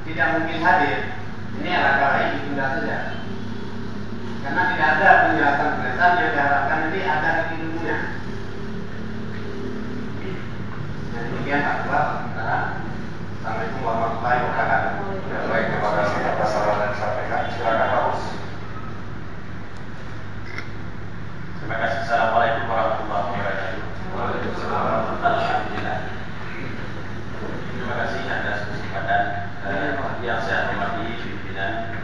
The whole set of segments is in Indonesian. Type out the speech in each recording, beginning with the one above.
tidak mungkin hadir, ini adalah lain ditunda saja. Karena tidak ada penjelasan yang diharapkan nanti ada di ilmunya. Yang demikian Pak Ketua, sementara. Assalamualaikum warahmatullahi wabarakatuh. Baik, terima kasih atas saran yang disampaikan. Silakan Pak Us. Terima kasih. Assalamualaikum warahmatullahi wabarakatuh. Waalaikumsalam. Alhamdulillah. Terima kasih atas kesempatan yang saya hormati pimpinan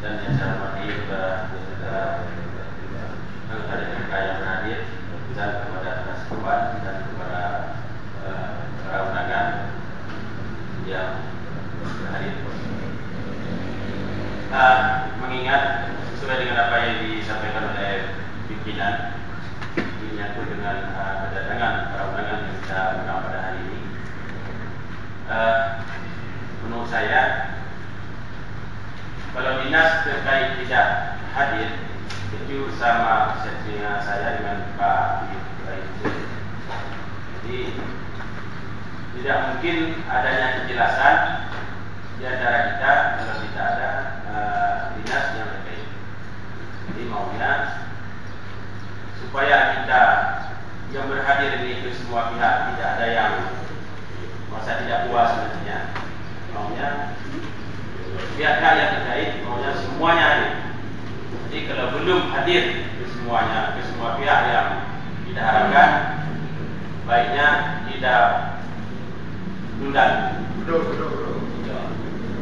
dan yang saya hormati kepada anggota DPRK yang hadir dan kepada Mas Ketua dan kepada para undangan yang hadir. Mengingat sesuai dengan apa yang disampaikan oleh pimpinan menyangkut dengan kedatangan para undangan yang kita undang pada hari ini, menurut saya kalau dinas terkait tidak hadir itu sama persepsinya saya dengan Pak Ibu. Jadi tidak mungkin adanya kejelasan di antara kita kalau tidak ada dinas yang terkait. Jadi maunya supaya kita yang berhadir ini itu semua pihak tidak ada yang masa tidak puas nantinya, maunya pihak-pihak yang terkait maunya semuanya hadir. Jadi kalau belum hadir ke semuanya, ke semua pihak yang kita harapkan, baiknya tidak tunda.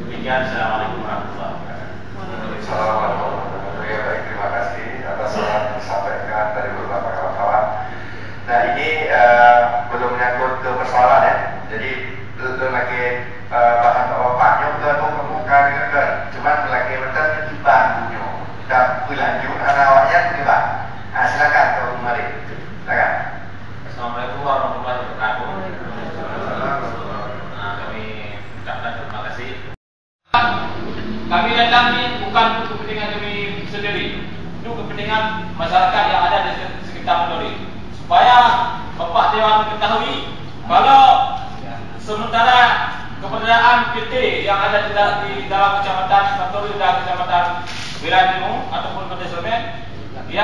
Demikian. Assalamualaikum warahmatullahi wabarakatuh. Waalaikumsalam warahmatullahi wabarakatuh. Ya, baik, terima kasih atas saran yang disampaikan dari beberapa kawan-kawan. Nah, ini belum menyangkut ke persoalan ya. Jadi belum lagi bahan bapaknya udah muka dengan cuman lagi betul tiba bunyo. Dan berlanjut anak awaknya tiba. Nah, silakan Pak Umari. Silakan. Assalamualaikum warahmatullahi wabarakatuh. Kami ucapkan terima kasih. Kami datang ini bukan untuk kepentingan kami sendiri, untuk kepentingan masyarakat yang ada di sekitar Kenduri. Supaya Bapak Dewan mengetahui kalau sementara keberadaan PT yang ada di dalam kecamatan Kenduri dan kecamatan Wilayah Timur